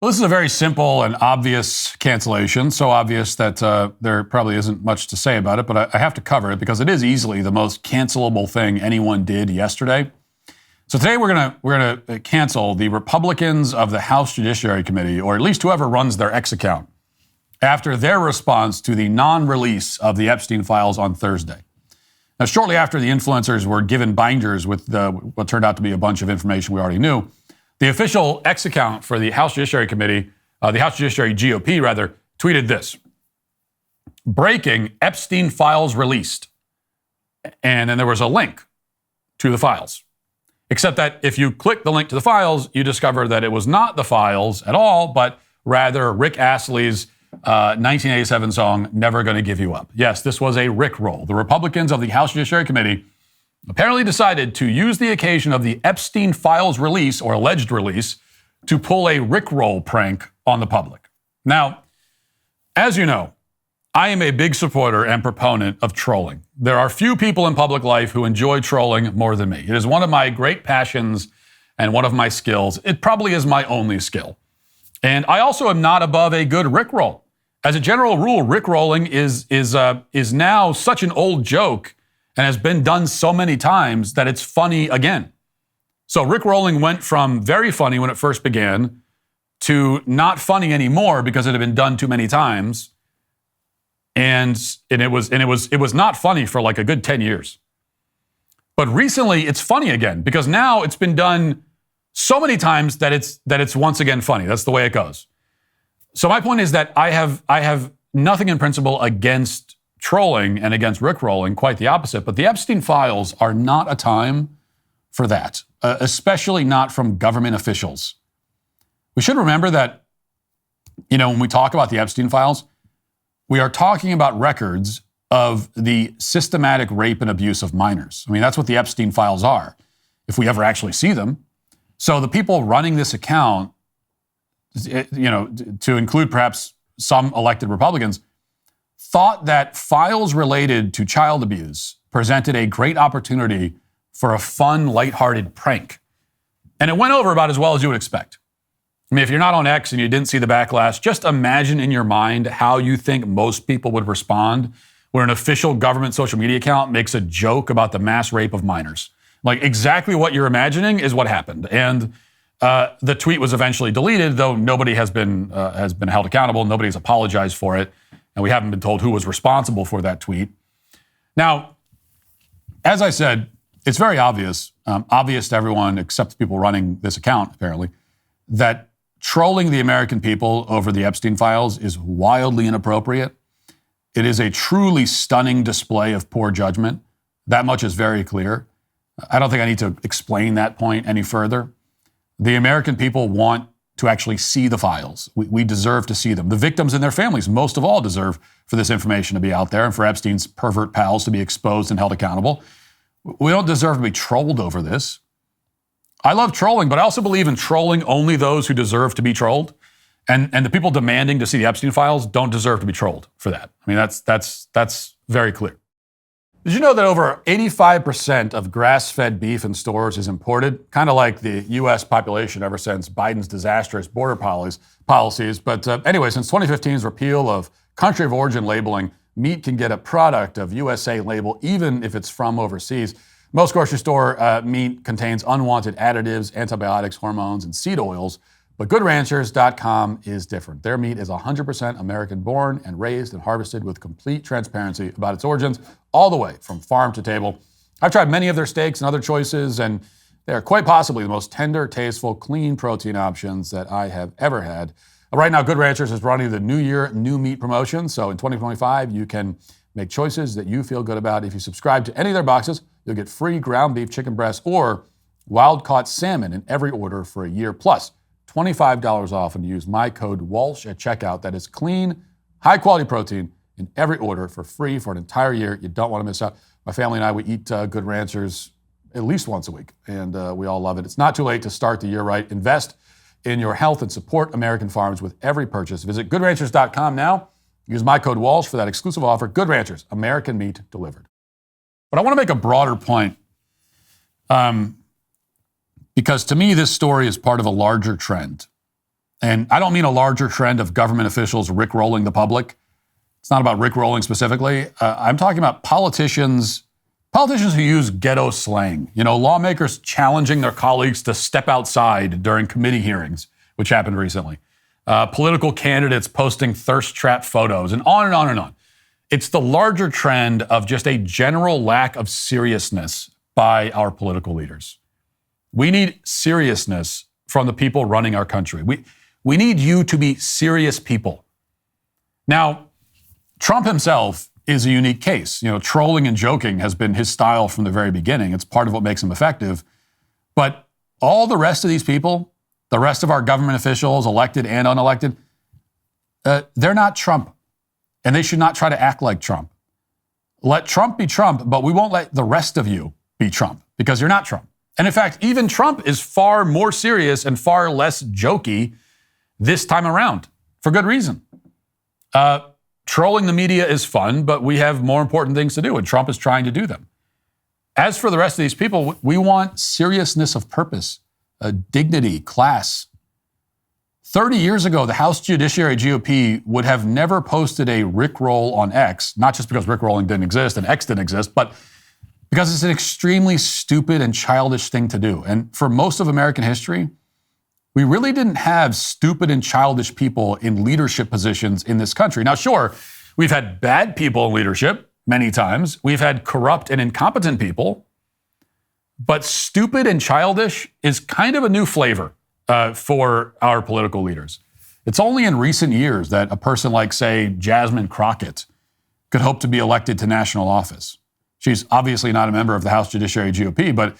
Well, this is a very simple and obvious cancellation, so obvious that there probably isn't much to say about it, but I have to cover it because it is easily the most cancelable thing anyone did yesterday. So today we're gonna cancel the Republicans of the House Judiciary Committee, or at least whoever runs their X account, after their response to the non-release of the Epstein files on Thursday. Now, shortly after the influencers were given binders with what turned out to be a bunch of information we already knew, the official X account for the House Judiciary Committee, the House Judiciary GOP rather, tweeted this: breaking, Epstein files released. And then there was a link to the files. Except that if you click the link to the files, you discover that it was not the files at all, but rather Rick Astley's 1987 song, Never Gonna Give You Up. Yes, this was a Rickroll. The Republicans of the House Judiciary Committee apparently decided to use the occasion of the Epstein files release, or alleged release, to pull a Rickroll prank on the public. Now, as you know, I am a big supporter and proponent of trolling. There are few people in public life who enjoy trolling more than me. It is one of my great passions and one of my skills. It probably is my only skill. And I also am not above a good Rickroll. As a general rule, Rickrolling is now such an old joke and has been done so many times that it's funny again. So Rickrolling went from very funny when it first began to not funny anymore because it had been done too many times. And it was not funny for like a good 10 years. But recently it's funny again because now it's been done so many times that it's once again funny. That's the way it goes. So my point is that I have nothing in principle against trolling and against Rickrolling, quite the opposite. But the Epstein files are not a time for that, especially not from government officials. We should remember that, when we talk about the Epstein files, we are talking about records of the systematic rape and abuse of minors. I mean, that's what the Epstein files are, if we ever actually see them. So the people running this account, to include perhaps some elected Republicans, thought that files related to child abuse presented a great opportunity for a fun, lighthearted prank. And it went over about as well as you would expect. I mean, if you're not on X and you didn't see the backlash, just imagine in your mind how you think most people would respond when an official government social media account makes a joke about the mass rape of minors. Like, exactly what you're imagining is what happened. And the tweet was eventually deleted, though nobody has been held accountable. Nobody's apologized for it. And we haven't been told who was responsible for that tweet. Now, as I said, it's very obvious to everyone except the people running this account, apparently, that trolling the American people over the Epstein files is wildly inappropriate. It is a truly stunning display of poor judgment. That much is very clear. I don't think I need to explain that point any further. The American people want to actually see the files. We deserve to see them. The victims and their families, most of all, deserve for this information to be out there and for Epstein's pervert pals to be exposed and held accountable. We don't deserve to be trolled over this. I love trolling, but I also believe in trolling only those who deserve to be trolled. And the people demanding to see the Epstein files don't deserve to be trolled for that. I mean, that's very clear. Did you know that over 85% of grass-fed beef in stores is imported? Kind of like the U.S. population ever since Biden's disastrous border policies. But anyway, since 2015's repeal of country of origin labeling, meat can get a product of USA label even if it's from overseas. Most grocery store meat contains unwanted additives, antibiotics, hormones, and seed oils. But GoodRanchers.com is different. Their meat is 100% American-born and raised and harvested with complete transparency about its origins, all the way from farm to table. I've tried many of their steaks and other choices, and they are quite possibly the most tender, tasteful, clean protein options that I have ever had. Right now, Good Ranchers is running the New Year New Meat promotion, so in 2025, you can make choices that you feel good about. If you subscribe to any of their boxes, you'll get free ground beef, chicken breast, or wild-caught salmon in every order for a year, plus $25 off when you use my code Walsh at checkout. That is clean, high-quality protein in every order for free for an entire year. You don't want to miss out. My family and I, we eat Good Ranchers at least once a week, and we all love it. It's not too late to start the year right. Invest in your health and support American farms with every purchase. Visit GoodRanchers.com now. Use my code Walsh for that exclusive offer. Good Ranchers, American meat delivered. But I want to make a broader point. Because to me, this story is part of a larger trend. And I don't mean a larger trend of government officials rickrolling the public. It's not about rickrolling specifically. I'm talking about politicians who use ghetto slang. Lawmakers challenging their colleagues to step outside during committee hearings, which happened recently. Political candidates posting thirst trap photos, and on and on and on. It's the larger trend of just a general lack of seriousness by our political leaders. We need seriousness from the people running our country. We need you to be serious people. Now, Trump himself is a unique case. Trolling and joking has been his style from the very beginning. It's part of what makes him effective. But all the rest of these people, the rest of our government officials, elected and unelected, they're not Trump. And they should not try to act like Trump. Let Trump be Trump, but we won't let the rest of you be Trump because you're not Trump. And in fact, even Trump is far more serious and far less jokey this time around for good reason. Trolling the media is fun, but we have more important things to do, and Trump is trying to do them. As for the rest of these people, we want seriousness of purpose, dignity, class. 30 years ago, the House Judiciary GOP would have never posted a Rickroll on X, not just because Rickrolling didn't exist and X didn't exist, but because it's an extremely stupid and childish thing to do. And for most of American history, we really didn't have stupid and childish people in leadership positions in this country. Now, sure, we've had bad people in leadership many times. We've had corrupt and incompetent people. But stupid and childish is kind of a new flavor for our political leaders. It's only in recent years that a person like, say, Jasmine Crockett could hope to be elected to national office. She's obviously not a member of the House Judiciary GOP, but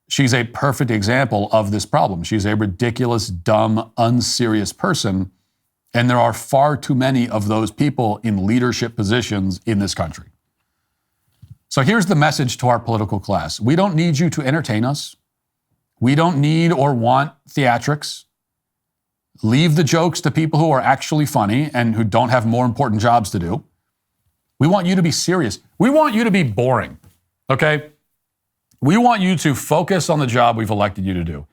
she's a perfect example of this problem. She's a ridiculous, dumb, unserious person, and there are far too many of those people in leadership positions in this country. So here's the message to our political class. We don't need you to entertain us. We don't need or want theatrics. Leave the jokes to people who are actually funny and who don't have more important jobs to do. We want you to be serious. We want you to be boring, okay? We want you to focus on the job we've elected you to do.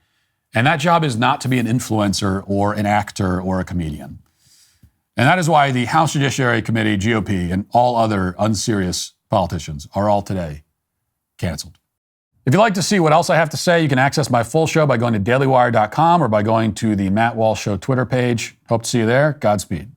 And that job is not to be an influencer or an actor or a comedian. And that is why the House Judiciary Committee, GOP, and all other unserious politicians are all today canceled. If you'd like to see what else I have to say, you can access my full show by going to dailywire.com or by going to the Matt Walsh Show Twitter page. Hope to see you there. Godspeed.